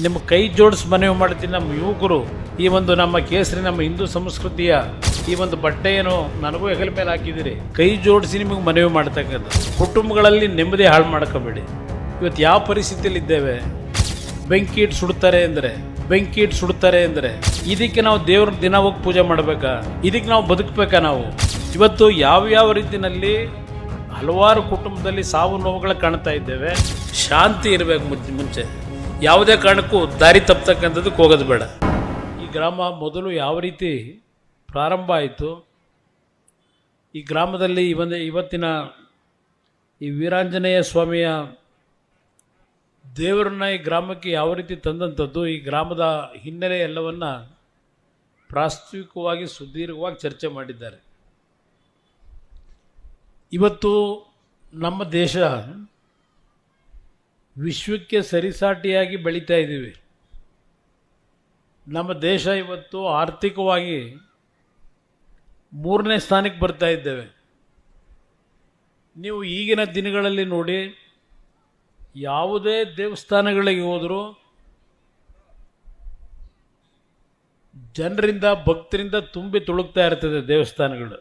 ನಿಮ್ಮ ಕೈ ಜೋಡಿಸಿ ಮನವಿ ಮಾಡ್ತೀನಿ. ನಮ್ಮ ಯುವಕರು ಈ ಒಂದು ನಮ್ಮ ಕೇಸರಿ ನಮ್ಮ ಹಿಂದೂ ಸಂಸ್ಕೃತಿಯ ಈ ಒಂದು ಬಟ್ಟೆಯನ್ನು ನನಗೂ ಹೆಗಲ ಮೇಲೆ ಹಾಕಿದ್ದೀರಿ. ಕೈ ಜೋಡಿಸಿ ನಿಮಗೆ ಮನವಿ ಮಾಡ್ತಕ್ಕಂಥ ಕುಟುಂಬಗಳಲ್ಲಿ ನೆಮ್ಮದಿ ಹಾಳು ಮಾಡ್ಕೋಬೇಡಿ. ಇವತ್ತು ಯಾವ ಪರಿಸ್ಥಿತಿಯಲ್ಲಿ ಇದ್ದೇವೆ? ಬೆಂಕಿ ಇಟ್ಟು ಸುಡ್ತಾರೆ ಅಂದರೆ ಇದಕ್ಕೆ ನಾವು ದೇವ್ರ ದಿನ ಹೋಗಿ ಪೂಜೆ ಮಾಡಬೇಕಾ? ಇದಕ್ಕೆ ನಾವು ಬದುಕಬೇಕಾ? ನಾವು ಇವತ್ತು ಯಾವ ರೀತಿಯಲ್ಲಿ ಹಲವಾರು ಕುಟುಂಬದಲ್ಲಿ ಸಾವು ನೋವುಗಳು ಕಾಣ್ತಾ ಇದ್ದೇವೆ. ಶಾಂತಿ ಇರಬೇಕು. ಮುಂಚೆ ಯಾವುದೇ ಕಾರಣಕ್ಕೂ ದಾರಿ ತಪ್ಪತಕ್ಕಂಥದ್ದಕ್ಕೆ ಹೋಗೋದು ಬೇಡ. ಈ ಗ್ರಾಮ ಮೊದಲು ಯಾವ ರೀತಿ ಪ್ರಾರಂಭ ಆಯಿತು, ಈ ಗ್ರಾಮದಲ್ಲಿ ಇವತ್ತಿನ ಈ ವೀರಾಂಜನೇಯ ಸ್ವಾಮಿಯ ದೇವರನ್ನ ಈ ಗ್ರಾಮಕ್ಕೆ ಯಾವ ರೀತಿ ತಂದಂಥದ್ದು, ಈ ಗ್ರಾಮದ ಹಿನ್ನೆಲೆ ಎಲ್ಲವನ್ನು ಪ್ರಾಸ್ತಾವಿಕವಾಗಿ ಸುದೀರ್ಘವಾಗಿ ಚರ್ಚೆ ಮಾಡಿದ್ದಾರೆ. ಇವತ್ತು ನಮ್ಮ ದೇಶ ವಿಶ್ವಕ್ಕೆ ಸರಿಸಾಟಿಯಾಗಿ ಬೆಳೀತಾ ಇದ್ದೀವಿ. ನಮ್ಮ ದೇಶ ಇವತ್ತು ಆರ್ಥಿಕವಾಗಿ 3ನೇ ಸ್ಥಾನಕ್ಕೆ ಬರ್ತಾ ಇದ್ದೇವೆ. ನೀವು ಈಗಿನ ದಿನಗಳಲ್ಲಿ ನೋಡಿ, ಯಾವುದೇ ದೇವಸ್ಥಾನಗಳಿಗೆ ಹೋದರೂ ಜನರಿಂದ ಭಕ್ತರಿಂದ ತುಂಬಿ ತುಳುಕ್ತಾ ಇರ್ತದೆ ದೇವಸ್ಥಾನಗಳು.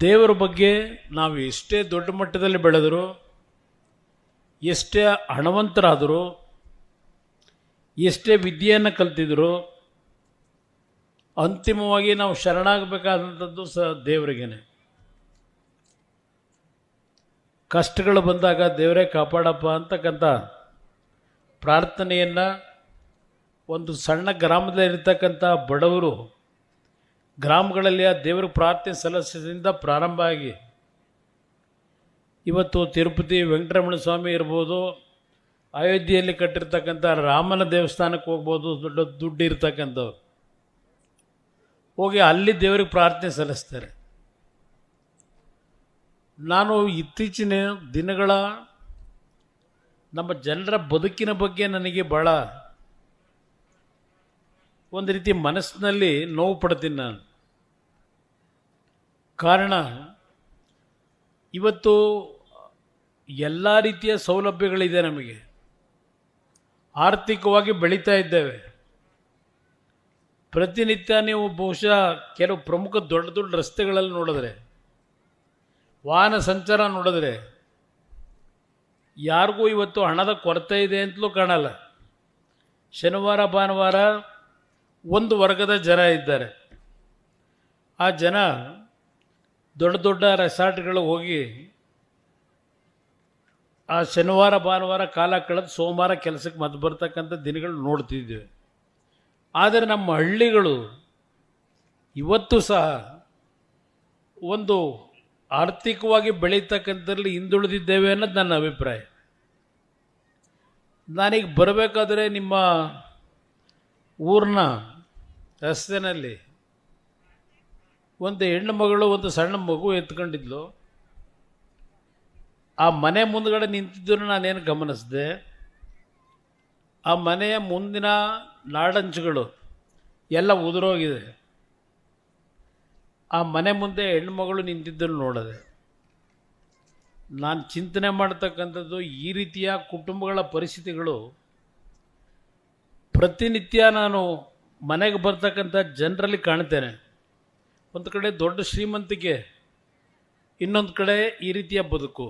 ದೇವರ ಬಗ್ಗೆ ನಾವು ಎಷ್ಟೇ ದೊಡ್ಡ ಮಟ್ಟದಲ್ಲಿ ಬೆಳೆದರೂ, ಎಷ್ಟೇ ಹಣವಂತರಾದರೂ, ಎಷ್ಟೇ ವಿದ್ಯೆಯನ್ನು ಕಲ್ತಿದ್ರು, ಅಂತಿಮವಾಗಿ ನಾವು ಶರಣಾಗಬೇಕಾದಂಥದ್ದು ದೇವರಿಗೇನೆ. ಕಷ್ಟಗಳು ಬಂದಾಗ ದೇವರೇ ಕಾಪಾಡಪ್ಪ ಅಂತಕ್ಕಂಥ ಪ್ರಾರ್ಥನೆಯನ್ನು ಒಂದು ಸಣ್ಣ ಗ್ರಾಮದಲ್ಲಿರ್ತಕ್ಕಂಥ ಬಡವರು ಗ್ರಾಮಗಳಲ್ಲಿ ಆ ದೇವರ ಪ್ರಾರ್ಥನೆ ಸಲ್ಲಿಸೋದ್ರಿಂದ ಪ್ರಾರಂಭ ಆಗಿ ಇವತ್ತು ತಿರುಪತಿ ವೆಂಕಟರಮಣ ಸ್ವಾಮಿ ಇರ್ಬೋದು, ಅಯೋಧ್ಯೆಯಲ್ಲಿ ಕಟ್ಟಿರ್ತಕ್ಕಂಥ ರಾಮನ ದೇವಸ್ಥಾನಕ್ಕೆ ಹೋಗ್ಬೋದು, ದೊಡ್ಡ ದುಡ್ಡು ಇರ್ತಕ್ಕಂಥವ್ರು ಹೋಗಿ ಅಲ್ಲಿ ದೇವರಿಗೆ ಪ್ರಾರ್ಥನೆ ಸಲ್ಲಿಸ್ತಾರೆ. ನಾನು ಇತ್ತೀಚಿನ ದಿನಗಳ ನಮ್ಮ ಜನರ ಬದುಕಿನ ಬಗ್ಗೆ ನನಗೆ ಭಾಳ ಒಂದು ರೀತಿ ಮನಸ್ಸಿನಲ್ಲಿ ನೋವು ಪಡ್ತೀನಿ ನಾನು. ಕಾರಣ ಇವತ್ತು ಎಲ್ಲ ರೀತಿಯ ಸೌಲಭ್ಯಗಳಿದೆ, ನಮಗೆ ಆರ್ಥಿಕವಾಗಿ ಬೆಳೀತಾ ಇದ್ದೇವೆ. ಪ್ರತಿನಿತ್ಯ ನೀವು ಬಹುಶಃ ಕೆಲವು ಪ್ರಮುಖ ದೊಡ್ಡ ರಸ್ತೆಗಳಲ್ಲಿ ನೋಡಿದ್ರೆ, ವಾಹನ ಸಂಚಾರ ನೋಡಿದ್ರೆ ಯಾರಿಗೂ ಇವತ್ತು ಹಣದ ಕೊರತೆ ಇದೆ ಅಂತಲೂ ಕಾಣಲ್ಲ. ಶನಿವಾರ ಭಾನುವಾರ ಒಂದು ವರ್ಗದ ಜನ ಇದ್ದಾರೆ. ಆ ಜನ ದೊಡ್ಡ ರೆಸಾರ್ಟ್ಗಳು ಹೋಗಿ ಆ ಶನಿವಾರ ಭಾನುವಾರ ಕಾಲ ಕಳೆದು ಸೋಮವಾರ ಕೆಲಸಕ್ಕೆ ಮತ್ತೆ ಬರ್ತಕ್ಕಂಥ ದಿನಗಳು ನೋಡ್ತಿದ್ದೇವೆ. ಆದರೆ ನಮ್ಮ ಹಳ್ಳಿಗಳು ಇವತ್ತು ಸಹ ಒಂದು ಆರ್ಥಿಕವಾಗಿ ಬೆಳೀತಕ್ಕಂಥದ್ರಲ್ಲಿ ಹಿಂದುಳಿದಿದ್ದೇವೆ ಅನ್ನೋದು ನನ್ನ ಅಭಿಪ್ರಾಯ. ನಾನೀಗ ಬರಬೇಕಾದ್ರೆ ನಿಮ್ಮ ಊರಿನ ರಸ್ತೆಯಲ್ಲಿ ಒಂದು ಹೆಣ್ಣು ಮಗಳು ಒಂದು ಸಣ್ಣ ಮಗು ಎತ್ಕೊಂಡಿದ್ಲು. ಆ ಮನೆ ಮುಂದ್ಗಡೆ ನಿಂತಿದ್ದನ್ನು ನಾನೇನು ಗಮನಿಸಿದೆ, ಆ ಮನೆಯ ಮುಂದಿನ ನಾಡಂಚುಗಳು ಎಲ್ಲ ಉದುರೋಗಿದೆ. ಆ ಮನೆ ಮುಂದೆ ಹೆಣ್ಮಗಳು ನಿಂತಿದ್ದನ್ನು ನೋಡಿದೆ. ನಾನು ಚಿಂತನೆ ಮಾಡ್ತಕ್ಕಂಥದ್ದು, ಈ ರೀತಿಯ ಕುಟುಂಬಗಳ ಪರಿಸ್ಥಿತಿಗಳು ಪ್ರತಿನಿತ್ಯ ನಾನು ಮನೆಗೆ ಬರ್ತಕ್ಕಂಥ ಜನರಲ್ಲಿ ಕಾಣ್ತೇನೆ. ಒಂದು ಕಡೆ ದೊಡ್ಡ ಶ್ರೀಮಂತಿಕೆ, ಇನ್ನೊಂದು ಕಡೆ ಈ ರೀತಿಯ ಬದುಕು.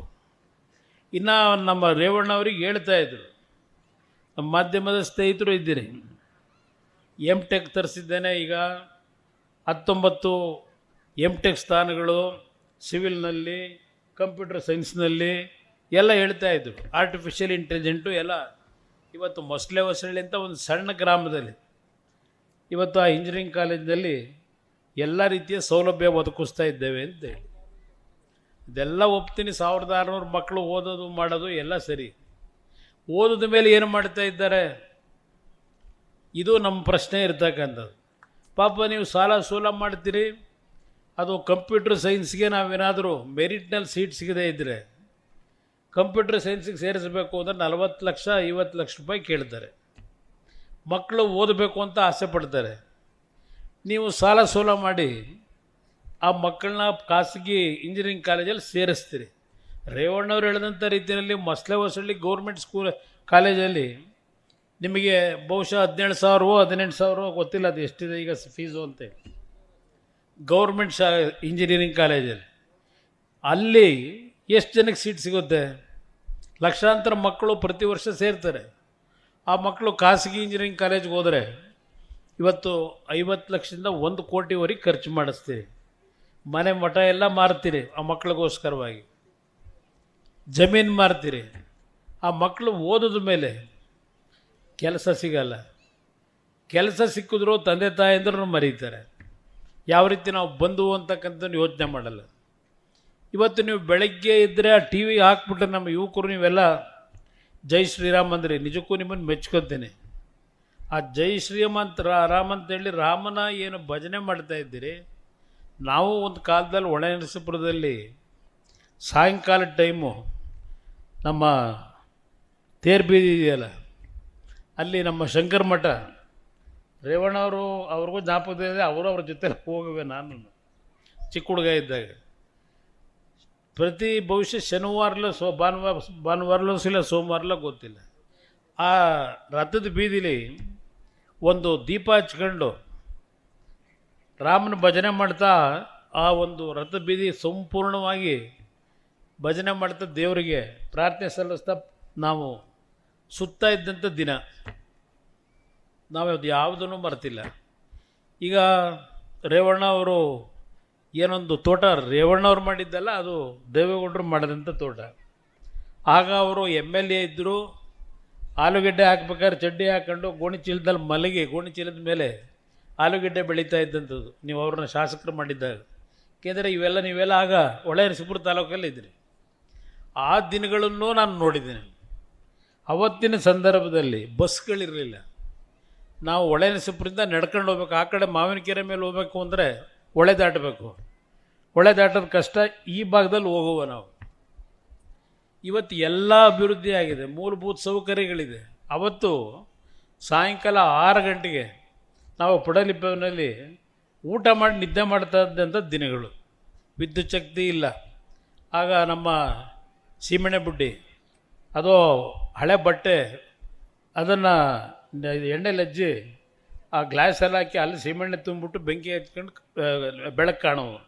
ಇನ್ನು ನಮ್ಮ ರೇವಣ್ಣವ್ರಿಗೆ ಹೇಳ್ತಾಯಿದ್ರು, ನಮ್ಮ ಮಾಧ್ಯಮದ ಸ್ನೇಹಿತರು ಇದ್ದೀರಿ, M.Tech ತರಿಸಿದ್ದೇನೆ, ಈಗ 19 M.Tech ಸ್ಥಾನಗಳು ಸಿವಿಲ್ನಲ್ಲಿ, ಕಂಪ್ಯೂಟರ್ ಸೈನ್ಸ್ನಲ್ಲಿ ಎಲ್ಲ ಹೇಳ್ತಾಯಿದ್ರು. ಆರ್ಟಿಫಿಷಿಯಲ್ ಇಂಟೆಲಿಜೆಂಟು ಎಲ್ಲ ಇವತ್ತು ಹೊಸಳ್ಳಿ ಅಂತ ಒಂದು ಸಣ್ಣ ಗ್ರಾಮದಲ್ಲಿ ಇವತ್ತು ಆ ಇಂಜಿನಿಯರಿಂಗ್ ಕಾಲೇಜಿನಲ್ಲಿ ಎಲ್ಲ ರೀತಿಯ ಸೌಲಭ್ಯ ಒದಗಿಸ್ತಾ ಇದ್ದೇವೆ ಅಂತೇಳಿ. ಇದೆಲ್ಲ ಒಪ್ತೀನಿ. 1600 ಮಕ್ಕಳು ಓದೋದು ಮಾಡೋದು ಎಲ್ಲ ಸರಿ. ಓದೋದ ಮೇಲೆ ಏನು ಮಾಡ್ತಾ ಇದ್ದಾರೆ, ಇದು ನಮ್ಮ ಪ್ರಶ್ನೆ ಇರ್ತಕ್ಕಂಥದ್ದು. ಪಾಪ ನೀವು ಸಾಲ ಸೂಲ ಮಾಡ್ತೀರಿ, ಅದು ಕಂಪ್ಯೂಟರ್ ಸೈನ್ಸ್ಗೆ ನಾವೇನಾದರೂ ಮೆರಿಟ್ನಲ್ಲಿ ಸೀಟ್ ಸಿಗದೇ ಇದ್ದರೆ ಕಂಪ್ಯೂಟರ್ ಸೈನ್ಸಿಗೆ ಸೇರಿಸಬೇಕು ಅಂದರೆ 40 ಲಕ್ಷ 50 ಲಕ್ಷ ರೂಪಾಯಿ ಕೇಳ್ತಾರೆ. ಮಕ್ಕಳು ಓದಬೇಕು ಅಂತ ಆಸೆ ಪಡ್ತಾರೆ. ನೀವು ಸಾಲ ಸೋಲ ಮಾಡಿ ಆ ಮಕ್ಕಳನ್ನ ಖಾಸಗಿ ಇಂಜಿನಿಯರಿಂಗ್ ಕಾಲೇಜಲ್ಲಿ ಸೇರಿಸ್ತೀರಿ. ರೇವಣ್ಣವ್ರು ಹೇಳಿದಂಥ ರೀತಿಯಲ್ಲಿ ಹೊಸಳ್ಳಿ ಗೌರ್ಮೆಂಟ್ ಕಾಲೇಜಲ್ಲಿ ನಿಮಗೆ ಬಹುಶಃ 17,000 18,000 ಗೊತ್ತಿಲ್ಲ, ಅದು ಎಷ್ಟಿದೆ ಈಗ ಫೀಸು ಅಂತೇಳಿ. ಗೌರ್ಮೆಂಟ್ ಇಂಜಿನಿಯರಿಂಗ್ ಕಾಲೇಜಲ್ಲಿ ಅಲ್ಲಿ ಎಷ್ಟು ಜನಕ್ಕೆ ಸೀಟ್ ಸಿಗುತ್ತೆ? ಲಕ್ಷಾಂತರ ಮಕ್ಕಳು ಪ್ರತಿ ವರ್ಷ ಸೇರ್ತಾರೆ. ಆ ಮಕ್ಕಳು ಖಾಸಗಿ ಇಂಜಿನಿಯರಿಂಗ್ ಕಾಲೇಜ್ಗೆ ಹೋದರೆ ಇವತ್ತು 50 ಲಕ್ಷದಿಂದ 1 ಕೋಟಿವರೆಗೆ ಖರ್ಚು ಮಾಡಿಸ್ತೀರಿ. ಮನೆ ಮಠ ಎಲ್ಲ ಮಾರ್ತೀರಿ ಆ ಮಕ್ಕಳಿಗೋಸ್ಕರವಾಗಿ, ಜಮೀನು ಮಾರ್ತೀರಿ. ಆ ಮಕ್ಕಳು ಓದಿದ ಮೇಲೆ ಕೆಲಸ ಸಿಗಲ್ಲ. ಕೆಲಸ ಸಿಕ್ಕಿದ್ರು ತಂದೆ ತಾಯಂದ್ರೂ ಮರೀತಾರೆ. ಯಾವ ರೀತಿ ನಾವು ಬಂದು ಅಂತಕ್ಕಂಥ ಯೋಚನೆ ಮಾಡಲ್ಲ. ಇವತ್ತು ನೀವು ಬೆಳಗ್ಗೆ ಇದ್ದರೆ ಆ ಟಿ ವಿ ಹಾಕ್ಬಿಟ್ರೆ ನಮ್ಮ ಯುವಕರು ನೀವೆಲ್ಲ ಜೈ ಶ್ರೀರಾಮ್ ಅಂದ್ರಿ, ನಿಜಕ್ಕೂ ನಿಮ್ಮನ್ನು ಮೆಚ್ಕೊತೀನಿ. ಆ ಜೈ ಶ್ರೀರಾಮ್ ರಾಮ್ ಅಂತೇಳಿ ರಾಮನ ಏನು ಭಜನೆ ಮಾಡ್ತಾ ಇದ್ದೀರಿ. ನಾವು ಒಂದು ಕಾಲದಲ್ಲಿ ಹೊಳೆನರಸೀಪುರದಲ್ಲಿ ಸಾಯಂಕಾಲ ಟೈಮು ನಮ್ಮ ತೇರು ಬೀದಿ ಇದೆಯಲ್ಲ, ಅಲ್ಲಿ ನಮ್ಮ ಶಂಕರ ಮಠ ರೇವಣ್ಣವರು ಅವ್ರಿಗೂ ಜ್ಞಾಪಕ ಇದೆ, ಅವರು ಅವ್ರ ಜೊತೆ ಹೋಗುವೆ. ನಾನು ಚಿಕ್ಕ ಹುಡುಗ ಇದ್ದಾಗ ಪ್ರತಿ ಬಹುಶಃ ಶನಿವಾರಲ್ಲ ಭಾನುವಾರಲೂ ಇಲ್ಲ ಸೋಮವಾರಲ್ಲ ಗೊತ್ತಿಲ್ಲ, ಆ ರಥದ ಬೀದಿಲಿ ಒಂದು ದೀಪ ಹಚ್ಕೊಂಡು ರಾಮನ ಭಜನೆ ಮಾಡ್ತಾ ಆ ಒಂದು ರಥ ಬೀದಿ ಸಂಪೂರ್ಣವಾಗಿ ಭಜನೆ ಮಾಡ್ತಾ ದೇವರಿಗೆ ಪ್ರಾರ್ಥನೆ ಸಲ್ಲಿಸ್ತಾ ನಾವು ಸುತ್ತಾ ಇದ್ದಂಥ ದಿನ. ನಾವದು ಯಾವುದನ್ನು ಮರ್ತಿಲ್ಲ. ಈಗ ರೇವಣ್ಣ ಅವರು ಏನೊಂದು ತೋಟ ರೇವಣ್ಣವ್ರು ಮಾಡಿದ್ದಲ್ಲ, ಅದು ದೇವೇಗೌಡರು ಮಾಡಿದಂಥ ತೋಟ. ಆಗ ಅವರು MLA ಇದ್ದರು. ಆಲೂಗೆಡ್ಡೆ ಹಾಕ್ಬೇಕಾದ್ರೆ ಚಡ್ಡಿ ಹಾಕ್ಕೊಂಡು ಗೋಣಿ ಚೀಲದಲ್ಲಿ ಮಲಗಿ ಗೋಣಿ ಚೀಲದ ಮೇಲೆ ಆಲೂಗೆಡ್ಡೆ ಬೆಳೀತಾ ಇದ್ದಂಥದ್ದು ನೀವು ಅವ್ರನ್ನ ಶಾಸಕರು ಮಾಡಿದ್ದಾಗ. ಏಕೆಂದರೆ ನೀವೆಲ್ಲ ಆಗ ಹೊಳೆನರಸೀಪುರ ತಾಲೂಕಲ್ಲಿ ಇದ್ರಿ. ಆ ದಿನಗಳನ್ನು ನಾನು ನೋಡಿದ್ದೇನೆ. ಅವತ್ತಿನ ಸಂದರ್ಭದಲ್ಲಿ ಬಸ್ಗಳಿರಲಿಲ್ಲ. ನಾವು ಹೊಳೆನರಸೀಪುರದಿಂದ ನಡ್ಕೊಂಡು ಹೋಗ್ಬೇಕು. ಆ ಕಡೆ ಮಾವಿನಕೆರೆ ಮೇಲೆ ಹೋಗ್ಬೇಕು ಅಂದರೆ ಹೊಳೆ ದಾಟಬೇಕು. ಹೊಳೆ ದಾಟೋದು ಕಷ್ಟ. ಈ ಭಾಗದಲ್ಲಿ ಹೋಗುವ ನಾವು. ಇವತ್ತು ಎಲ್ಲ ಅಭಿವೃದ್ಧಿ ಆಗಿದೆ, ಮೂಲಭೂತ ಸೌಕರ್ಯಗಳಿದೆ. ಅವತ್ತು ಸಾಯಂಕಾಲ 6 ಗಂಟೆಗೆ ನಾವು ಪಡಲಿಪ್ಪನಲ್ಲಿ ಊಟ ಮಾಡಿ ನಿದ್ದೆ ಮಾಡ್ತಾ ಇದ್ದಂಥ ದಿನಗಳು. ವಿದ್ಯುತ್ ಶಕ್ತಿ ಇಲ್ಲ. ಆಗ ನಮ್ಮ ಸೀಮೆಣ್ಣೆ ಬುಡ್ಡಿ, ಅದು ಹಳೆ ಬಟ್ಟೆ, ಅದನ್ನು ಎಣ್ಣೆಲಿ ಹಚ್ಚಿ ಆ ಗ್ಲಾಸಲ್ಲಿ ಹಾಕಿ ಅಲ್ಲಿ ಸೀಮೆಣ್ಣೆ ತುಂಬಿಬಿಟ್ಟು ಬೆಂಕಿ ಹಚ್ಕೊಂಡು ಬೆಳಕು ಕಾಣುವು.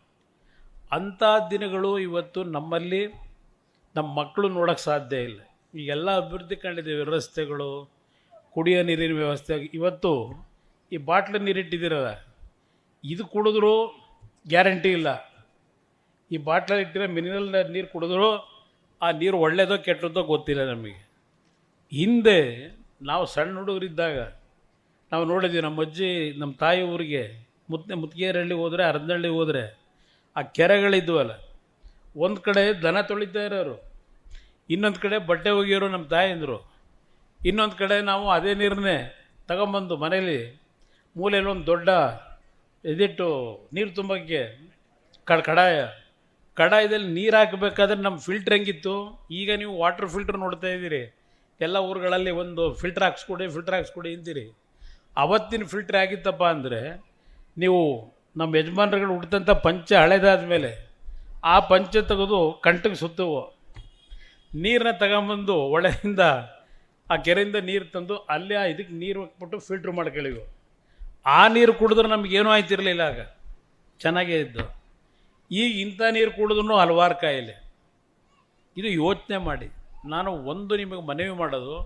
ಅಂಥ ದಿನಗಳು ಇವತ್ತು ನಮ್ಮಲ್ಲಿ ನಮ್ಮ ಮಕ್ಕಳು ನೋಡೋಕ್ಕೆ ಸಾಧ್ಯ ಇಲ್ಲ. ಈಗೆಲ್ಲ ಅಭಿವೃದ್ಧಿ ಕಂಡಿದ್ದೀವಿ, ರಸ್ತೆಗಳು, ಕುಡಿಯೋ ನೀರಿನ ವ್ಯವಸ್ಥೆ. ಇವತ್ತು ಈ ಬಾಟ್ಲು ನೀರಿಟ್ಟಿದ್ದೀರಲ್ಲ, ಇದು ಕುಡಿದ್ರೂ ಗ್ಯಾರಂಟಿ ಇಲ್ಲ. ಈ ಬಾಟ್ಲಲ್ಲಿ ಇಟ್ಟಿರೋ ಮಿನರಲ್ ನೀರು ಕುಡಿದ್ರೂ ಆ ನೀರು ಒಳ್ಳೆಯದೋ ಕೆಟ್ಟದ್ದೋ ಗೊತ್ತಿಲ್ಲ ನಮಗೆ. ಹಿಂದೆ ನಾವು ಸಣ್ಣ ಹುಡುಗರಿದ್ದಾಗ ನಾವು ನೋಡಿದ್ವಿ, ನಮ್ಮ ಅಜ್ಜಿ ನಮ್ಮ ತಾಯಿ ಊರಿಗೆ ಮುತ್ಗೇರಹಳ್ಳಿ ಹೋದರೆ, ಅರದನಹಳ್ಳಿ ಹೋದರೆ ಆ ಕೆರೆಗಳಿದ್ವಲ್ಲ, ಒಂದು ಕಡೆ ದನ ತೊಳಿತಾ ಇರೋರು, ಇನ್ನೊಂದು ಕಡೆ ಬಟ್ಟೆ ಒಗೆಯೋರು ನಮ್ಮ ತಾಯಂದರು, ಇನ್ನೊಂದು ಕಡೆ ನಾವು ಅದೇ ನೀರನ್ನೇ ತಗೊಂಬಂದು ಮನೇಲಿ ಮೂಲೆಯಲ್ಲಿ ಒಂದು ದೊಡ್ಡ ಇದಿಟ್ಟು ನೀರು ತುಂಬೋಕ್ಕೆ ಕಡಾಯದಲ್ಲಿ ನೀರು ಹಾಕಬೇಕಾದ್ರೆ ನಮ್ಮ ಫಿಲ್ಟ್ರ್ ಹೆಂಗಿತ್ತು. ಈಗ ನೀವು ವಾಟರ್ ಫಿಲ್ಟ್ರ್ ನೋಡ್ತಾ ಇದ್ದೀರಿ, ಎಲ್ಲ ಊರುಗಳಲ್ಲಿ ಒಂದು ಫಿಲ್ಟ್ರ್ ಹಾಕ್ಸ್ಕೊಡಿ ಅಂತೀರಿ. ಅವತ್ತಿನ ಫಿಲ್ಟ್ರ್ ಆಗಿತ್ತಪ್ಪ ಅಂದರೆ, ನೀವು ನಮ್ಮ ಯಜಮಾನರುಗಳು ಹುಡ್ತಂಥ ಪಂಚೆ ಹಳೇದಾದ ಮೇಲೆ ಆ ಪಂಚೆ ತೆಗೆದು ಕಂಟಿಗೆ ಸುತ್ತುವು, ನೀರನ್ನ ತಗೊಂಬಂದು ಹೊಳೆಯಿಂದ ಆ ಕೆರೆಯಿಂದ ನೀರು ತಂದು ಅಲ್ಲಿ ಇದಕ್ಕೆ ನೀರು ಹಾಕ್ಬಿಟ್ಟು ಫಿಲ್ಟ್ರ್ ಮಾಡ್ಕೊಳ್ಳಿವು. ಆ ನೀರು ಕುಡಿದ್ರೆ ನಮಗೇನೂ ಆಯ್ತಿರಲಿಲ್ಲ, ಆಗ ಚೆನ್ನಾಗೇ ಇದ್ದು. ಈಗ ಇಂಥ ನೀರು ಕುಡಿದ್ರೂ ಹಲವಾರು ಕಾಯಿಲೆ. ಇದು ಯೋಚನೆ ಮಾಡಿ. ನಾನು ಒಂದು ನಿಮಗೆ ಮನವಿ ಮಾಡೋದು,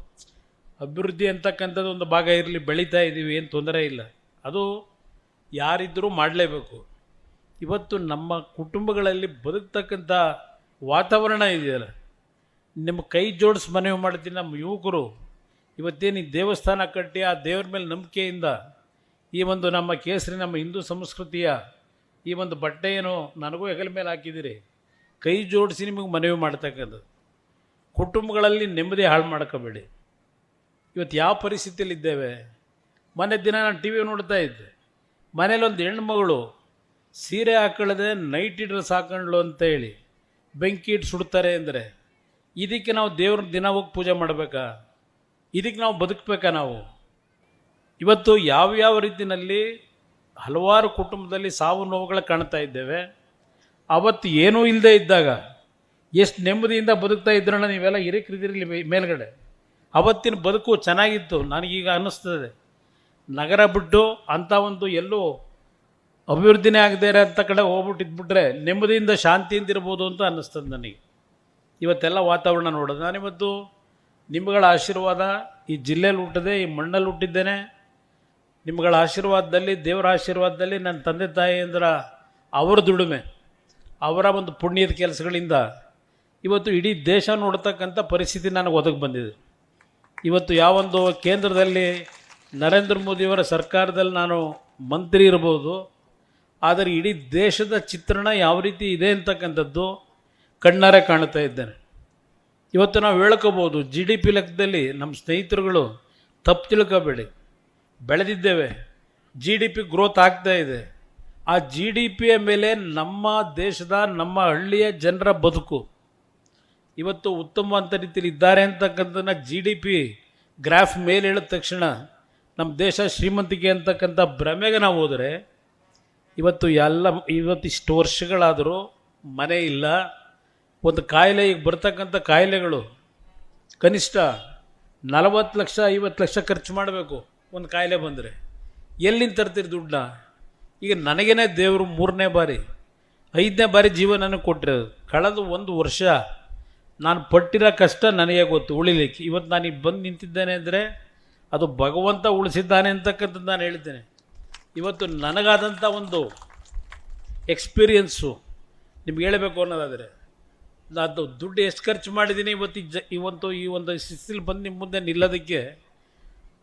ಅಭಿವೃದ್ಧಿ ಅಂತಕ್ಕಂಥದ್ದು ಒಂದು ಭಾಗ ಇರಲಿ, ಬೆಳೀತಾ ಇದ್ದೀವಿ, ಏನು ತೊಂದರೆ ಇಲ್ಲ, ಅದು ಯಾರಿದ್ದರೂ ಮಾಡಲೇಬೇಕು. ಇವತ್ತು ನಮ್ಮ ಕುಟುಂಬಗಳಲ್ಲಿ ಬದುಕ್ತಕ್ಕಂಥ ವಾತಾವರಣ ಇದೆಯಲ್ಲ, ನಿಮ್ಮ ಕೈ ಜೋಡಿಸಿ ಮನವಿ ಮಾಡ್ತೀನಿ. ನಮ್ಮ ಯುವಕರು ಇವತ್ತೇನು ಈ ದೇವಸ್ಥಾನ ಕಟ್ಟಿ ಆ ದೇವ್ರ ಮೇಲೆ ನಂಬಿಕೆಯಿಂದ ಈ ಒಂದು ನಮ್ಮ ಕೇಸರಿ, ನಮ್ಮ ಹಿಂದೂ ಸಂಸ್ಕೃತಿಯ ಈ ಒಂದು ಬಟ್ಟೆಯನ್ನು ನನಗೂ ಹೆಗಲ ಮೇಲೆ ಹಾಕಿದ್ದೀರಿ. ಕೈ ಜೋಡಿಸಿ ನಿಮಗೆ ಮನವಿ ಮಾಡ್ತಕ್ಕಂಥದ್ದು, ಕುಟುಂಬಗಳಲ್ಲಿ ನೆಮ್ಮದಿ ಹಾಳು ಮಾಡ್ಕೋಬೇಡಿ. ಇವತ್ತು ಯಾವ ಪರಿಸ್ಥಿತಿಯಲ್ಲಿ ಇದ್ದೇವೆ. ಮೊನ್ನೆ ದಿನ ನಾನು ಟಿ ವಿ ನೋಡ್ತಾ ಇದ್ದೆ, ಮನೇಲಿ ಒಂದು ಹೆಣ್ಮಗಳು ಸೀರೆ ಹಾಕೊಳ್ಳದೆ ನೈಟಿ ಡ್ರೆಸ್ ಹಾಕೊಂಡ್ಲು ಅಂತ ಹೇಳಿ ಬೆಂಕಿ ಇಟ್ಟು ಸುಡ್ತಾರೆ ಅಂದರೆ, ಇದಕ್ಕೆ ನಾವು ದೇವ್ರ ದಿನ ಹೋಗಿ ಪೂಜೆ ಮಾಡಬೇಕಾ? ಇದಕ್ಕೆ ನಾವು ಬದುಕಬೇಕಾ? ನಾವು ಇವತ್ತು ಯಾವ್ಯಾವ ರೀತಿಯಲ್ಲಿ ಹಲವಾರು ಕುಟುಂಬದಲ್ಲಿ ಸಾವು ನೋವುಗಳು ಕಾಣ್ತಾ ಇದ್ದೇವೆ. ಅವತ್ತು ಏನೂ ಇಲ್ಲದೆ ಇದ್ದಾಗ ಎಷ್ಟು ನೆಮ್ಮದಿಯಿಂದ ಬದುಕ್ತಾ ಇದ್ರಣ್ಣ ನೀವೆಲ್ಲ ಹಿರಿಕರಿದಿರಲಿ ಮೇಲ್ಗಡೆ. ಅವತ್ತಿನ ಬದುಕು ಚೆನ್ನಾಗಿತ್ತು. ನನಗೀಗ ಅನ್ನಿಸ್ತದೆ ನಗರ ಬಿಟ್ಟು ಅಂಥ ಒಂದು ಎಲ್ಲೂ ಅಭಿವೃದ್ಧಿನೇ ಆಗದೇ ಇರೋ ಅಂಥ ಕಡೆ ಹೋಗ್ಬಿಟ್ಟಿದ್ಬಿಟ್ರೆ ನೆಮ್ಮದಿಯಿಂದ ಶಾಂತಿಯಿಂದ ಇರ್ಬೋದು ಅಂತ ಅನ್ನಿಸ್ತದೆ ನನಗೆ. ಇವತ್ತೆಲ್ಲ ವಾತಾವರಣ ನೋಡೋದು ನಾನಿವತ್ತು ನಿಮ್ಮಗಳ ಆಶೀರ್ವಾದ ಈ ಜಿಲ್ಲೆಯಲ್ಲಿ ಹುಟ್ಟಿದೆ, ಈ ಮಣ್ಣಲ್ಲಿ ಹುಟ್ಟಿದ್ದೇನೆ. ನಿಮ್ಮಗಳ ಆಶೀರ್ವಾದದಲ್ಲಿ, ದೇವರ ಆಶೀರ್ವಾದದಲ್ಲಿ ನನ್ನ ತಂದೆ ತಾಯಿಯಂದ್ರ ಅವರ ದುಡಿಮೆ, ಅವರ ಒಂದು ಪುಣ್ಯದ ಕೆಲಸಗಳಿಂದ ಇವತ್ತು ಇಡೀ ದೇಶ ನೋಡ್ತಕ್ಕಂಥ ಪರಿಸ್ಥಿತಿ ನನಗೆ ಒದಗಿ ಬಂದಿದೆ. ಇವತ್ತು ಯಾವೊಂದು ಕೇಂದ್ರದಲ್ಲಿ ನರೇಂದ್ರ ಮೋದಿಯವರ ಸರ್ಕಾರದಲ್ಲಿ ನಾನು ಮಂತ್ರಿ ಇರ್ಬೋದು, ಆದರೆ ಇಡೀ ದೇಶದ ಚಿತ್ರಣ ಯಾವ ರೀತಿ ಇದೆ ಅಂತಕ್ಕಂಥದ್ದು ಕಣ್ಣಾರೆ ಕಾಣ್ತಾ ಇದ್ದೇನೆ. ಇವತ್ತು ನಾವು ಹೇಳ್ಕೋಬೋದು GDP ಲೆಕ್ಕದಲ್ಲಿ ನಮ್ಮ ಸ್ನೇಹಿತರುಗಳು ತಪ್ಪು ತಿಳ್ಕೋಬೇಡಿ, ಬೆಳೆದಿದ್ದೇವೆ, GDP ಗ್ರೋತ್ ಆಗ್ತಾ ಇದೆ. ಆ GDPಯ ಮೇಲೆ ನಮ್ಮ ದೇಶದ, ನಮ್ಮ ಹಳ್ಳಿಯ ಜನರ ಬದುಕು ಇವತ್ತು ಉತ್ತಮವಾದ ರೀತಿಯಲ್ಲಿ ಇದ್ದಾರೆ ಅಂತಕ್ಕಂಥದ್ದನ್ನ GDP ಗ್ರಾಫ್ ಮೇಲೆ ಹೇಳಿದ ತಕ್ಷಣ ನಮ್ಮ ದೇಶ ಶ್ರೀಮಂತಿಕೆ ಅಂತಕ್ಕಂಥ ಭ್ರಮೆಗೆ ನಾವು ಹೋದರೆ ಇವತ್ತಿಷ್ಟು ವರ್ಷಗಳಾದರೂ ಮನೆ ಇಲ್ಲ. ಒಂದು ಕಾಯಿಲೆ, ಈಗ ಬರ್ತಕ್ಕಂಥ ಕಾಯಿಲೆಗಳು ಕನಿಷ್ಠ 40 ಲಕ್ಷ 50 ಲಕ್ಷ ಖರ್ಚು ಮಾಡಬೇಕು ಒಂದು ಕಾಯಿಲೆ ಬಂದರೆ. ಎಲ್ಲಿಂದ ತರ್ತೀರಿ ದುಡ್ಡನ್ನ? ಈಗ ನನಗೇನೆ ದೇವರು 3ನೇ ಬಾರಿ 5ನೇ ಬಾರಿ ಜೀವನನ ಕೊಟ್ಟಿರೋದು. ಕಳೆದ ಒಂದು ವರ್ಷ ನಾನು ಪಟ್ಟಿರೋ ಕಷ್ಟ ನನಗೆ ಗೊತ್ತು ಉಳಿಲಿಕ್ಕೆ. ಇವತ್ತು ನಾನು ಈಗ ಬಂದು ನಿಂತಿದ್ದೇನೆ ಅಂದರೆ ಅದು ಭಗವಂತ ಉಳಿಸಿದ್ದಾನೆ ಅಂತಕ್ಕಂಥದ್ದು ನಾನು ಹೇಳ್ತೇನೆ. ಇವತ್ತು ನನಗಾದಂಥ ಒಂದು ಎಕ್ಸ್ಪೀರಿಯನ್ಸು ನಿಮ್ಗೆ ಹೇಳಬೇಕು ಅನ್ನೋದಾದರೆ, ನಾನು ದುಡ್ಡು ಎಷ್ಟು ಖರ್ಚು ಮಾಡಿದ್ದೀನಿ ಇವತ್ತು ಈ ಒಂದು ಶಿಸ್ತಿಲಿ ಬಂದು ನಿಮ್ಮ ಮುಂದೆ ನಿಲ್ಲೋದಕ್ಕೆ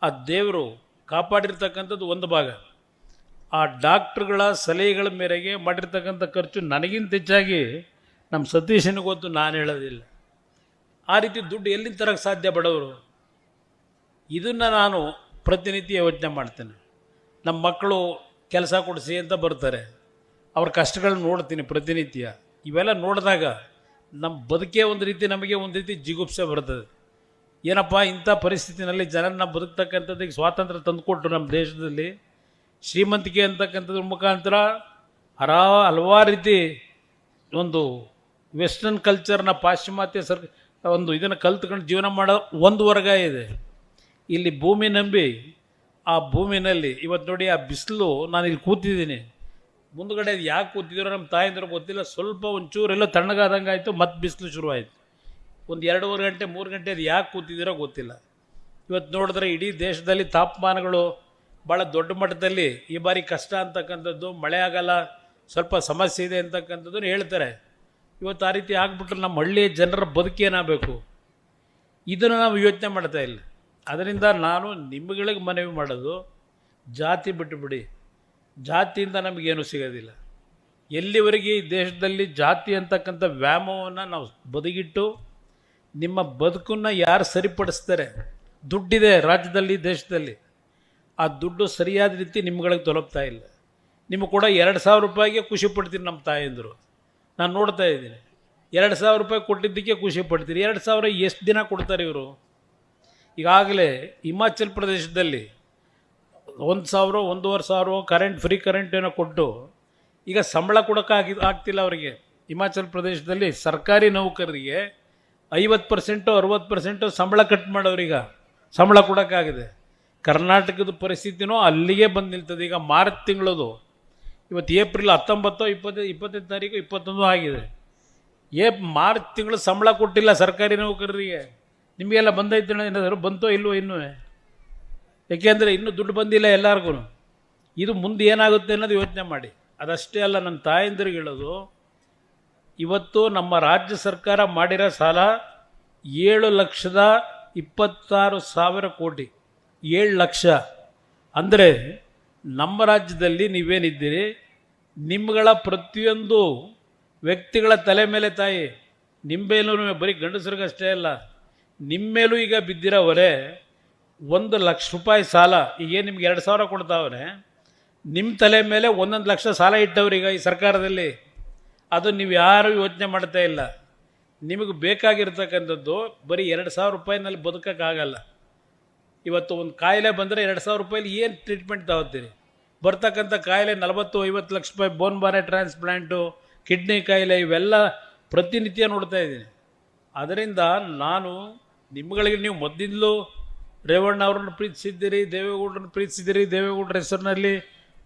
ಆ ದೇವರು ಕಾಪಾಡಿರ್ತಕ್ಕಂಥದ್ದು ಒಂದು ಭಾಗ. ಆ ಡಾಕ್ಟ್ರುಗಳ ಸಲಹೆಗಳ ಮೇರೆಗೆ ಮಾಡಿರ್ತಕ್ಕಂಥ ಖರ್ಚು ನನಗಿಂತ ಹೆಚ್ಚಾಗಿ ನಮ್ಮ ಸತೀಶನಿಗೆ ಗೊತ್ತು, ನಾನು ಹೇಳೋದಿಲ್ಲ. ಆ ರೀತಿ ದುಡ್ಡು ಎಲ್ಲಿಂದ ತರಕ್ಕೆ ಸಾಧ್ಯ ಬಡವರು? ಇದನ್ನು ನಾನು ಪ್ರತಿನಿತ್ಯ ಯೋಚನೆ ಮಾಡ್ತೇನೆ. ನಮ್ಮ ಮಕ್ಕಳು ಕೆಲಸ ಕೊಡಿಸಿ ಅಂತ ಬರ್ತಾರೆ, ಅವ್ರ ಕಷ್ಟಗಳನ್ನ ನೋಡ್ತೀನಿ ಪ್ರತಿನಿತ್ಯ. ಇವೆಲ್ಲ ನೋಡಿದಾಗ ನಮ್ಮ ಬದುಕೇ ಒಂದು ರೀತಿ, ನಮಗೆ ಒಂದು ರೀತಿ ಜಿಗುಪ್ಸೆ ಬರ್ತದೆ. ಏನಪ್ಪ ಇಂಥ ಪರಿಸ್ಥಿತಿನಲ್ಲಿ ಜನರನ್ನ ಬದುಕ್ತಕ್ಕಂಥದ್ದಕ್ಕೆ ಸ್ವಾತಂತ್ರ್ಯ ತಂದುಕೊಟ್ರು ನಮ್ಮ ದೇಶದಲ್ಲಿ. ಶ್ರೀಮಂತಿಕೆ ಅಂತಕ್ಕಂಥದ್ರ ಮುಖಾಂತರ ಹಲವಾರು ರೀತಿ ಒಂದು ವೆಸ್ಟರ್ನ್ ಕಲ್ಚರ್ನ, ಪಾಶ್ಚಿಮಾತ್ಯ ಒಂದು ಇದನ್ನು ಕಲ್ತ್ಕೊಂಡು ಜೀವನ ಮಾಡೋ ಒಂದು ವರ್ಗ ಇದೆ. ಇಲ್ಲಿ ಭೂಮಿ ನಂಬಿ ಆ ಭೂಮಿನಲ್ಲಿ ಇವತ್ತು ನೋಡಿ ಆ ಬಿಸಿಲು, ನಾನು ಇಲ್ಲಿ ಕೂತಿದ್ದೀನಿ, ಮುಂದುಗಡೆ ಯಾಕೆ ಕೂತಿದ್ದೀರೋ ನಮ್ಮ ತಾಯಿಂದ್ರು ಗೊತ್ತಿಲ್ಲ. ಸ್ವಲ್ಪ ಒಂಚೂರೆಲ್ಲ ತಣ್ಣಗಾದಂಗೆ ಆಯಿತು, ಮತ್ತೆ ಬಿಸಿಲು ಶುರುವಾಯಿತು. ಒಂದು 2.5 ಗಂಟೆ 3 ಗಂಟೆ ಅದು ಯಾಕೆ ಕೂತಿದ್ದೀರೋ ಗೊತ್ತಿಲ್ಲ. ಇವತ್ತು ನೋಡಿದ್ರೆ ಇಡೀ ದೇಶದಲ್ಲಿ ತಾಪಮಾನಗಳು ಭಾಳ ದೊಡ್ಡ ಮಟ್ಟದಲ್ಲಿ ಈ ಬಾರಿ ಕಷ್ಟ ಅಂತಕ್ಕಂಥದ್ದು, ಮಳೆ ಆಗಲ್ಲ, ಸ್ವಲ್ಪ ಸಮಸ್ಯೆ ಇದೆ ಅಂತಕ್ಕಂಥದ್ದನ್ನು ಹೇಳ್ತಾರೆ. ಇವತ್ತು ಆ ರೀತಿ ಆಗಿಬಿಟ್ರೆ ನಮ್ಮ ಹಳ್ಳಿಯ ಜನರ ಬದುಕೇನಾಗಬೇಕು? ಇದನ್ನು ನಾವು ಯೋಚನೆ ಮಾಡ್ತಾ ಇಲ್ಲ. ಅದರಿಂದ ನಾನು ನಿಮ್ಮಗಳಿಗೆ ಮನವಿ ಮಾಡೋದು, ಜಾತಿ ಬಿಟ್ಟುಬಿಡಿ. ಜಾತಿಯಿಂದ ನಮಗೇನು ಸಿಗೋದಿಲ್ಲ. ಎಲ್ಲಿವರೆಗೆ ಈ ದೇಶದಲ್ಲಿ ಜಾತಿ ಅಂತಕ್ಕಂಥ ವ್ಯಾಮೋಹವನ್ನು ನಾವು ಬದಿಗಿಟ್ಟು ನಿಮ್ಮ ಬದುಕನ್ನು ಯಾರು ಸರಿಪಡಿಸ್ತಾರೆ? ದುಡ್ಡಿದೆ ರಾಜ್ಯದಲ್ಲಿ, ದೇಶದಲ್ಲಿ, ಆ ದುಡ್ಡು ಸರಿಯಾದ ರೀತಿ ನಿಮ್ಗಳಿಗೆ ತಲುಪ್ತಾ ಇಲ್ಲ. ನಿಮಗೆ ಕೂಡ 2,000 ರೂಪಾಯಿಗೆ ಖುಷಿ ಪಡ್ತೀನಿ ನಮ್ಮ ತಾಯಂದರು. ನಾನು ನೋಡ್ತಾ ಇದ್ದೀನಿ, 2,000 ರೂಪಾಯಿ ಕೊಟ್ಟಿದ್ದಕ್ಕೆ ಖುಷಿ ಪಡ್ತೀರಿ. 2,000 ಎಷ್ಟು ದಿನ ಕೊಡ್ತಾರೆ ಇವರು? ಈಗಾಗಲೇ ಹಿಮಾಚಲ್ ಪ್ರದೇಶದಲ್ಲಿ 1,000 1,500 ಕರೆಂಟ್, ಫ್ರೀ ಕರೆಂಟ್ ಏನೋ ಕೊಟ್ಟು ಈಗ ಸಂಬಳ ಕೊಡೋಕೆ ಆಗ್ತಿಲ್ಲ ಅವರಿಗೆ. ಹಿಮಾಚಲ್ ಪ್ರದೇಶದಲ್ಲಿ ಸರ್ಕಾರಿ ನೌಕರರಿಗೆ 50% 60% ಸಂಬಳ ಕಟ್ ಮಾಡೋರೀಗ ಸಂಬಳ ಕೊಡೋಕ್ಕಾಗಿದೆ. ಕರ್ನಾಟಕದ ಪರಿಸ್ಥಿತಿನೂ ಅಲ್ಲಿಗೆ ಬಂದು ನಿಲ್ತದೆ. ಈಗ ಮಾರ್ಚ್ ತಿಂಗಳದು, ಇವತ್ತು ಏಪ್ರಿಲ್ 19, 20, 25 ತಾರೀಕು 21 ಆಗಿದೆ. ಮಾರ್ಚ್ ತಿಂಗಳು ಸಂಬಳ ಕೊಟ್ಟಿಲ್ಲ ಸರ್ಕಾರಿ ನೌಕರರಿಗೆ. ನಿಮಗೆಲ್ಲ ಬಂದೈತೆ ಏನಾದರೂ ಬಂತೋ ಇಲ್ವೋ ಇನ್ನೂ? ಏಕೆಂದರೆ ಇನ್ನೂ ದುಡ್ಡು ಬಂದಿಲ್ಲ ಎಲ್ಲರಿಗೂ. ಇದು ಮುಂದೆ ಏನಾಗುತ್ತೆ ಅನ್ನೋದು ಯೋಚನೆ ಮಾಡಿ. ಅದಷ್ಟೇ ಅಲ್ಲ, ನನ್ನ ತಾಯಂದಿರಿಗೆ ಹೇಳೋದು, ಇವತ್ತು ನಮ್ಮ ರಾಜ್ಯ ಸರ್ಕಾರ ಮಾಡಿರೋ ಸಾಲ 7,26,000 ಕೋಟಿ. 7 ಲಕ್ಷ ಅಂದರೆ ನಮ್ಮ ರಾಜ್ಯದಲ್ಲಿ ನೀವೇನಿದ್ದೀರಿ, ನಿಮ್ಮಗಳ ಪ್ರತಿಯೊಂದು ವ್ಯಕ್ತಿಗಳ ತಲೆ ಮೇಲೆ ತಾಯಿ, ನಿಮ್ಮೇಲೂ ಬರೀ ಗಂಡಸರಿಗಷ್ಟೇ ಅಲ್ಲ, ನಿಮ್ಮೇಲೂ ಈಗ ಬಿದ್ದಿರೋ ಹೊರೆ 1 ಲಕ್ಷ ರೂಪಾಯಿ ಸಾಲ. ಈಗೇನು ನಿಮ್ಗೆ 2,000 ಕೊಡ್ತಾವ್ರೆ, ನಿಮ್ಮ ತಲೆ ಮೇಲೆ 1 ಲಕ್ಷ ಸಾಲ ಇಟ್ಟವ್ರೀಗ ಈ ಸರ್ಕಾರದಲ್ಲಿ. ಅದು ನೀವು ಯಾರೂ ಯೋಚನೆ ಮಾಡ್ತಾ ಇಲ್ಲ. ನಿಮಗೆ ಬೇಕಾಗಿರ್ತಕ್ಕಂಥದ್ದು ಬರೀ 2,000 ರೂಪಾಯಿನಲ್ಲಿ ಬದುಕೋಕ್ಕಾಗಲ್ಲ. ಇವತ್ತು ಒಂದು ಕಾಯಿಲೆ ಬಂದರೆ 2,000 ರೂಪಾಯಿಲಿ ಏನು ಟ್ರೀಟ್ಮೆಂಟ್ ತಗೋತೀರಿ? ಬರ್ತಕ್ಕಂಥ ಕಾಯಿಲೆ 40-50 ಲಕ್ಷ ರೂಪಾಯಿ. ಬೋನ್ ಬಾರೆ ಟ್ರಾನ್ಸ್ಪ್ಲಾಂಟು, ಕಿಡ್ನಿ ಕಾಯಿಲೆ, ಇವೆಲ್ಲ ಪ್ರತಿನಿತ್ಯ ನೋಡ್ತಾ ಇದ್ದೀನಿ. ಅದರಿಂದ ನಾನು ನಿಮ್ಮಗಳಿಗೆ ನೀವು ಮೊದಲಿಂದಲೂ ರೇವಣ್ಣ ಅವ್ರನ್ನ ಪ್ರೀತಿಸಿದ್ದೀರಿ, ದೇವೇಗೌಡರನ್ನ ಪ್ರೀತಿಸಿದ್ದೀರಿ, ದೇವೇಗೌಡರ ಹೆಸರಿನಲ್ಲಿ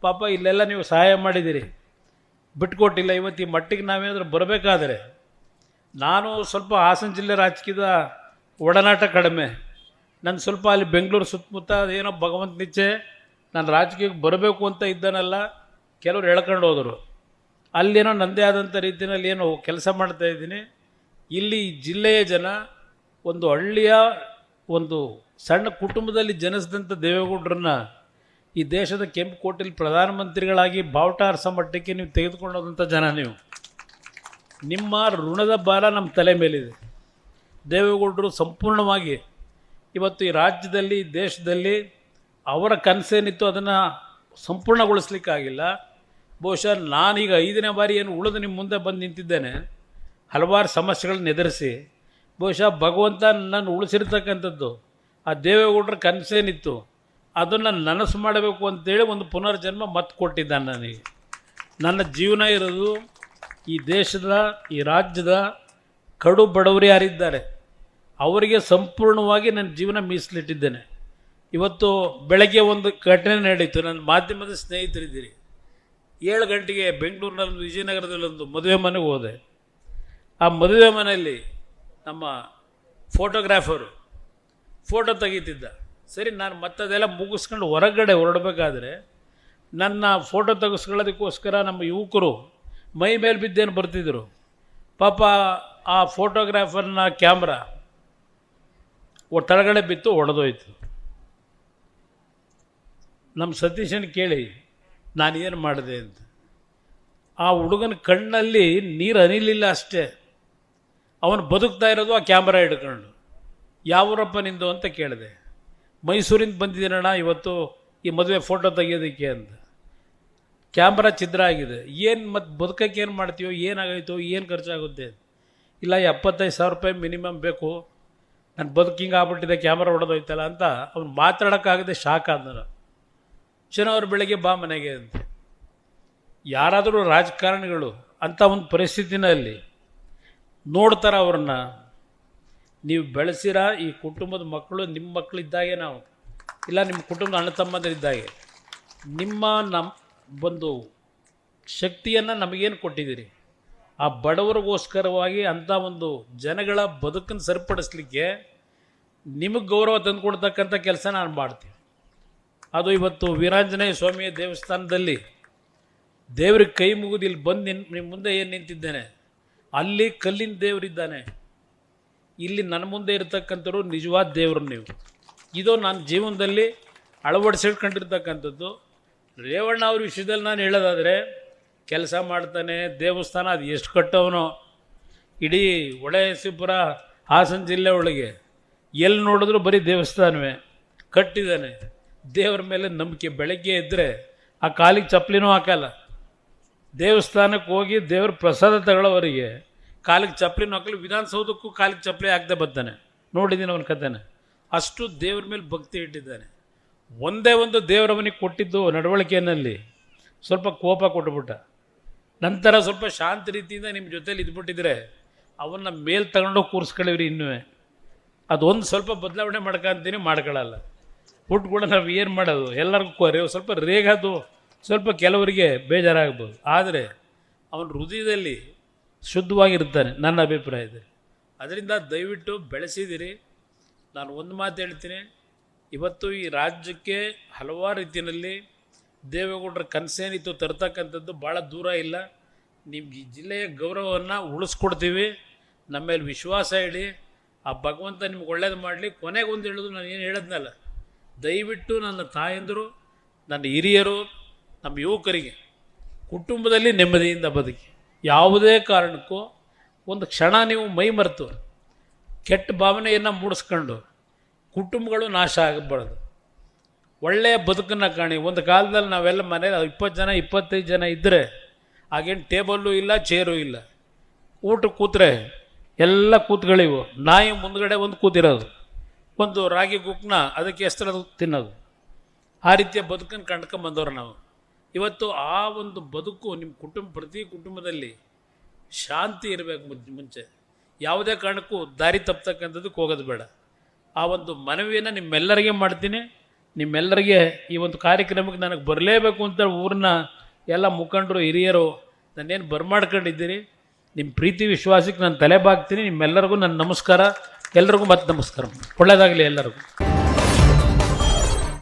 ಪಾಪ ಇಲ್ಲೆಲ್ಲ ನೀವು ಸಹಾಯ ಮಾಡಿದ್ದೀರಿ, ಬಿಟ್ಕೊಟ್ಟಿಲ್ಲ. ಇವತ್ತು ಈ ಮಟ್ಟಿಗೆ ನಾವೇನಾದರೂ ಬರಬೇಕಾದ್ರೆ, ನಾನು ಸ್ವಲ್ಪ ಹಾಸನ ಜಿಲ್ಲೆ ರಾಜಕೀಯದ ಒಡನಾಟ ಕಡಿಮೆ, ನನ್ನ ಸ್ವಲ್ಪ ಅಲ್ಲಿ ಬೆಂಗಳೂರು ಸುತ್ತಮುತ್ತ ಏನೋ ಭಗವಂತನಿಚ್ಛೆ ನಾನು ರಾಜಕೀಯಕ್ಕೆ ಬರಬೇಕು ಅಂತ ಇದ್ದಾನಲ್ಲ, ಕೆಲವರು ಎಳ್ಕೊಂಡು ಹೋದರು. ಅಲ್ಲೇನೋ ನನ್ನದೇ ಆದಂಥ ರೀತಿಯಲ್ಲಿ ಏನೋ ಕೆಲಸ ಮಾಡ್ತಾಯಿದ್ದೀನಿ. ಇಲ್ಲಿ ಜಿಲ್ಲೆಯ ಜನ, ಒಂದು ಹಳ್ಳಿಯ ಒಂದು ಸಣ್ಣ ಕುಟುಂಬದಲ್ಲಿ ಜನಿಸಿದಂಥ ದೇವೇಗೌಡರನ್ನ ಈ ದೇಶದ ಕೆಂಪು ಕೋಟೆಯಲ್ಲಿ ಪ್ರಧಾನಮಂತ್ರಿಗಳಾಗಿ ಬಾವುಟ ಹಾರಿಸೋ ಮಟ್ಟಕ್ಕೆ ನೀವು ತೆಗೆದುಕೊಂಡೋದಂಥ ಜನ ನೀವು. ನಿಮ್ಮ ಋಣದ ಭಾರ ನಮ್ಮ ತಲೆ ಮೇಲಿದೆ. ದೇವೇಗೌಡರು ಸಂಪೂರ್ಣವಾಗಿ ಇವತ್ತು ಈ ರಾಜ್ಯದಲ್ಲಿ, ದೇಶದಲ್ಲಿ ಅವರ ಕನಸೇನಿತ್ತು ಅದನ್ನು ಸಂಪೂರ್ಣಗೊಳಿಸ್ಲಿಕ್ಕಾಗಿಲ್ಲ. ಬಹುಶಃ ನಾನೀಗ 5ನೇ ಬಾರಿ ಏನು ಉಳಿದು ನಿಮ್ಮ ಮುಂದೆ ಬಂದು ನಿಂತಿದ್ದೇನೆ, ಹಲವಾರು ಸಮಸ್ಯೆಗಳನ್ನ ಎದುರಿಸಿ. ಬಹುಶಃ ಭಗವಂತ ನನ್ನ ಉಳಿಸಿರ್ತಕ್ಕಂಥದ್ದು ಆ ದೇವೇಗೌಡರ ಕನಸೇನಿತ್ತು ಅದನ್ನು ನನಸು ಮಾಡಬೇಕು ಅಂತೇಳಿ ಒಂದು ಪುನರ್ಜನ್ಮ ಮತ್ತೆ ಕೊಟ್ಟಿದ್ದಾನೆ ನನಗೆ. ನನ್ನ ಜೀವನ ಇರೋದು ಈ ದೇಶದ, ಈ ರಾಜ್ಯದ ಕಡು ಬಡವರು ಯಾರಿದ್ದಾರೆ ಅವರಿಗೆ ಸಂಪೂರ್ಣವಾಗಿ ನನ್ನ ಜೀವನ ಮೀಸಲಿಟ್ಟಿದ್ದೇನೆ. ಇವತ್ತು ಬೆಳಗ್ಗೆ ಒಂದು ಘಟನೆ ನಡೀತು. ನನ್ನ ಮಾಧ್ಯಮದ ಸ್ನೇಹಿತರಿದ್ದೀರಿ. 7 ಗಂಟೆಗೆ ಬೆಂಗಳೂರಿನಲ್ಲಿ ವಿಜಯನಗರದಲ್ಲೊಂದು ಮದುವೆ ಮನೆಗೆ ಹೋದೆ. ಆ ಮದುವೆ ಮನೆಯಲ್ಲಿ ನಮ್ಮ ಫೋಟೋಗ್ರಾಫರು ಫೋಟೋ ತೆಗೀತಿದ್ದ. ಸರಿ, ನಾನು ಮತ್ತದೆಲ್ಲ ಮುಗಿಸ್ಕೊಂಡು ಹೊರಗಡೆ ಹೊರಡಬೇಕಾದ್ರೆ ನನ್ನ ಫೋಟೋ ತೆಗೆಸ್ಕೊಳ್ಳೋದಕ್ಕೋಸ್ಕರ ನಮ್ಮ ಯುವಕರು ಮೈ ಮೇಲೆ ಬಿದ್ದೇನು ಬರ್ತಿದ್ರು. ಪಾಪ ಆ ಫೋಟೋಗ್ರಾಫರ್ನ ಕ್ಯಾಮ್ರಾ ಕೆಳಗಡೆ ಬಿತ್ತು, ಒಡೆದೋಯ್ತು. ನಮ್ಮ ಸತೀಶನ ಕೇಳಿ ನಾನು ಏನು ಮಾಡಿದೆ ಅಂತ. ಆ ಹುಡುಗನ ಕಣ್ಣಲ್ಲಿ ನೀರು ಹನಿಲಿಲ್ಲ ಅಷ್ಟೇ. ಅವನು ಬದುಕ್ತಾ ಇರೋದು ಆ ಕ್ಯಾಮ್ರಾ ಹಿಡ್ಕೊಂಡು. ಯಾವೂರಪ್ಪ ನಿಂದು ಅಂತ ಕೇಳಿದೆ. ಮೈಸೂರಿಂದ ಬಂದಿದ್ದೀನಣ್ಣ ಇವತ್ತು ಈ ಮದುವೆ ಫೋಟೋ ತೆಗಿಯೋದಕ್ಕೆ ಅಂತ. ಕ್ಯಾಮ್ರಾ ಛಿದ್ರ ಆಗಿದೆ. ಏನು ಮತ್ತು ಬದುಕಕ್ಕೆ ಏನು ಮಾಡ್ತೀವೋ, ಏನಾಗೋಯ್ತು, ಏನು ಖರ್ಚಾಗುತ್ತೆ? ಇಲ್ಲ, 75,000 ರೂಪಾಯಿ ಮಿನಿಮಮ್ ಬೇಕು, ನನ್ನ ಬದುಕಿಂಗ್ ಆಗ್ಬಿಟ್ಟಿದೆ, ಕ್ಯಾಮ್ರಾ ಹೊಡೆದೋಯ್ತಲ್ಲ ಅಂತ ಅವ್ನು ಮಾತಾಡೋಕ್ಕಾಗದೆ ಶಾಕ್ ಆದನು. ಶನಿವಾರ ಬೆಳಗ್ಗೆ ಬಾ ಮನೆಗೆ ಅಂತ. ಯಾರಾದರೂ ರಾಜಕಾರಣಿಗಳು ಅಂಥ ಒಂದು ಪರಿಸ್ಥಿತಿನಲ್ಲಿ ನೋಡ್ತಾರೆ ಅವ್ರನ್ನ. ನೀವು ಬೆಳೆಸಿರ ಈ ಕುಟುಂಬದ ಮಕ್ಕಳು ನಿಮ್ಮ ಮಕ್ಕಳಿದ್ದಾಗೆ ನಾವು, ಇಲ್ಲ ನಿಮ್ಮ ಕುಟುಂಬದ ಅಣ್ಣ ತಮ್ಮಂದಿರಿದ್ದಾಗೆ. ನಮ್ಮ ಒಂದು ಶಕ್ತಿಯನ್ನು ನಮಗೇನು ಕೊಟ್ಟಿದ್ದೀರಿ, ಆ ಬಡವರಿಗೋಸ್ಕರವಾಗಿ ಅಂಥ ಒಂದು ಜನಗಳ ಬದುಕನ್ನು ಸರಿಪಡಿಸ್ಲಿಕ್ಕೆ ನಿಮಗೆ ಗೌರವ ತಂದು ಕೊಡ್ತಕ್ಕಂಥ ಕೆಲಸ ನಾನು ಮಾಡ್ತೀನಿ. ಅದು ಇವತ್ತು ವೀರಾಂಜನೇಯ ಸ್ವಾಮಿಯ ದೇವಸ್ಥಾನದಲ್ಲಿ ದೇವ್ರಿಗೆ ಕೈ ಮುಗಿದು ಇಲ್ಲಿ ಬಂದು ನಿಮ್ಮ ಮುಂದೆ ಏನು ನಿಂತಿದ್ದೇನೆ, ಅಲ್ಲಿ ಕಲ್ಲಿನ ದೇವರಿದ್ದಾನೆ, ಇಲ್ಲಿ ನನ್ನ ಮುಂದೆ ಇರತಕ್ಕಂಥವ್ರು ನಿಜವಾದ ದೇವರು ನೀವು. ಇದು ನನ್ನ ಜೀವನದಲ್ಲಿ ಅಳವಡಿಸಿಟ್ಕೊಂಡಿರ್ತಕ್ಕಂಥದ್ದು. ರೇವಣ್ಣ ಅವ್ರ ವಿಷಯದಲ್ಲಿ ನಾನು ಹೇಳೋದಾದರೆ, ಕೆಲಸ ಮಾಡ್ತಾನೆ, ದೇವಸ್ಥಾನ ಅದು ಎಷ್ಟು ಕಟ್ಟವನೋ, ಇಡೀ ಹೊಳೆಸಿಪುರ ಹಾಸನ ಜಿಲ್ಲೆ ಒಳಗೆ ಎಲ್ಲಿ ನೋಡಿದ್ರು ಬರೀ ದೇವಸ್ಥಾನವೇ ಕಟ್ಟಿದ್ದಾನೆ. ದೇವರ ಮೇಲೆ ನಂಬಿಕೆ. ಬೆಳಗ್ಗೆ ಇದ್ದರೆ ಆ ಕಾಲಿಗೆ ಚಪ್ಪಲಿನೂ ಹಾಕಲ್ಲ. ದೇವಸ್ಥಾನಕ್ಕೆ ಹೋಗಿ ದೇವ್ರ ಪ್ರಸಾದ ತಗೊಳ್ಳೋವರಿಗೆ ಕಾಲಿಗೆ ಚಪ್ಪಲಿನೂ ಹಾಕಲಿ, ವಿಧಾನಸೌಧಕ್ಕೂ ಕಾಲಿಗೆ ಚಪ್ಪಲಿ ಹಾಕ್ದೆ ಬರ್ತಾನೆ. ನೋಡಿದ್ದೀನಿ ಅವನ ಕಥೆನ. ಅಷ್ಟು ದೇವ್ರ ಮೇಲೆ ಭಕ್ತಿ ಇಟ್ಟಿದ್ದಾನೆ. ಒಂದೇ ಒಂದು ದೇವರವನಿಗೆ ಕೊಟ್ಟಿದ್ದು ನಡವಳಿಕೆಯಲ್ಲಿ ಸ್ವಲ್ಪ ಕೋಪ ಕೊಟ್ಬಿಟ್ಟ. ನಂತರ ಸ್ವಲ್ಪ ಶಾಂತ ರೀತಿಯಿಂದ ನಿಮ್ಮ ಜೊತೇಲಿ ಇದ್ಬಿಟ್ಟಿದ್ರೆ ಅವನ್ನ ಮೇಲೆ ತಗೊಂಡೋಗಿ ಕೂರಿಸ್ಕೊಳ್ಳಿವ್ರಿ. ಇನ್ನೂ ಅದೊಂದು ಸ್ವಲ್ಪ ಬದಲಾವಣೆ ಮಾಡ್ಕೊಂತೀನಿ, ಮಾಡ್ಕೊಳ್ಳಲ್ಲ. ಹುಟ್ಟು ಕೂಡ ನಾವು ಏನು ಮಾಡೋದು, ಎಲ್ಲರಿಗೂ ಸ್ವಲ್ಪ ರೇಗೋದು ಸ್ವಲ್ಪ ಕೆಲವರಿಗೆ ಬೇಜಾರಾಗ್ಬೋದು. ಆದರೆ ಅವನ ಹೃದಯದಲ್ಲಿ ಶುದ್ಧವಾಗಿರ್ತಾನೆ, ನನ್ನ ಅಭಿಪ್ರಾಯದಲ್ಲಿ. ಅದರಿಂದ ದಯವಿಟ್ಟು ಬೆಳೆಸಿದಿರಿ. ನಾನು ಒಂದು ಮಾತು ಹೇಳ್ತೀನಿ, ಇವತ್ತು ಈ ರಾಜ್ಯಕ್ಕೆ ಹಲವಾರು ರೀತಿಯಲ್ಲಿ ದೇವೇಗೌಡರ ಕನಸೇನಿತ್ತು ತರ್ತಕ್ಕಂಥದ್ದು ಭಾಳ ದೂರ ಇಲ್ಲ. ನಿಮ್ಗೆ ಈ ಜಿಲ್ಲೆಯ ಗೌರವವನ್ನು ಉಳಿಸ್ಕೊಡ್ತೀವಿ. ನಮ್ಮ ಮೇಲೆ ವಿಶ್ವಾಸ ಇಡಿ. ಆ ಭಗವಂತ ನಿಮ್ಗೆ ಒಳ್ಳೇದು ಮಾಡಲಿ. ಕೊನೆಗೊಂದು ಹೇಳೋದು, ನಾನು ಏನು ಹೇಳೋದ್ನಲ್ಲ, ದಯವಿಟ್ಟು ನನ್ನ ತಾಯಂದಿರು, ನನ್ನ ಹಿರಿಯರು, ನಮ್ಮ ಯುವಕರಿಗೆ ಕುಟುಂಬದಲ್ಲಿ ನೆಮ್ಮದಿಯಿಂದ ಬದುಕಿ. ಯಾವುದೇ ಕಾರಣಕ್ಕೂ ಒಂದು ಕ್ಷಣ ನೀವು ಮೈ ಮರೆತು ಕೆಟ್ಟ ಭಾವನೆಯನ್ನು ಮೂಡಿಸ್ಕೊಂಡು ಕುಟುಂಬಗಳು ನಾಶ ಆಗಬಾರ್ದು. ಒಳ್ಳೆಯ ಬದುಕನ್ನು ಕಾಣಿ. ಒಂದು ಕಾಲದಲ್ಲಿ ನಾವೆಲ್ಲ ಮನೇಲಿ 20 ಜನ 25 ಜನ ಇದ್ದರೆ ಆಗೇನು ಟೇಬಲ್ಲು ಇಲ್ಲ, ಚೇರು ಇಲ್ಲ. ಊಟಕ್ಕೆ ಕೂತ್ರೆ ಎಲ್ಲ ಕೂತ್ಗಳಿವು. ನಾಯಿ ಮುಂದ್ಗಡೆ ಒಂದು ಕೂತಿರೋದು, ಒಂದು ರಾಗಿ ಗುಕ್ನ ಅದಕ್ಕೆ ಹೆಸರು ತಿನ್ನೋದು. ಆ ರೀತಿಯ ಬದುಕನ್ನು ಕಂಡ್ಕೊಂಬಂದವ್ರು ನಾವು. ಇವತ್ತು ಆ ಒಂದು ಬದುಕು ನಿಮ್ಮ ಪ್ರತಿ ಕುಟುಂಬದಲ್ಲಿ ಶಾಂತಿ ಇರಬೇಕು. ಮುಂಚೆ ಯಾವುದೇ ಕಾರಣಕ್ಕೂ ದಾರಿ ತಪ್ಪತಕ್ಕಂಥದ್ದಕ್ಕೆ ಹೋಗೋದು ಬೇಡ. ಆ ಒಂದು ಮನವಿಯನ್ನು ನಿಮ್ಮೆಲ್ಲರಿಗೆ ಮಾಡ್ತೀನಿ. ನಿಮ್ಮೆಲ್ಲರಿಗೆ ಈ ಒಂದು ಕಾರ್ಯಕ್ರಮಕ್ಕೆ ನನಗೆ ಬರಲೇಬೇಕು ಅಂತ ಊರಿನ ಎಲ್ಲ ಮುಖಂಡರು ಹಿರಿಯರು ನನ್ನೇನು ಬರ್ಮಾಡ್ಕೊಂಡಿದ್ದೀರಿ. ನಿಮ್ಮ ಪ್ರೀತಿ ವಿಶ್ವಾಸಕ್ಕೆ ನಾನು ತಲೆ ಬಾಗ್ತೀನಿ. ನಿಮ್ಮೆಲ್ಲರಿಗೂ ನನ್ನ ನಮಸ್ಕಾರ. ಎಲ್ರಿಗೂ ಮತ್ತೆ ನಮಸ್ಕಾರ. ಒಳ್ಳೆಯದಾಗಲಿ ಎಲ್ಲರಿಗೂ.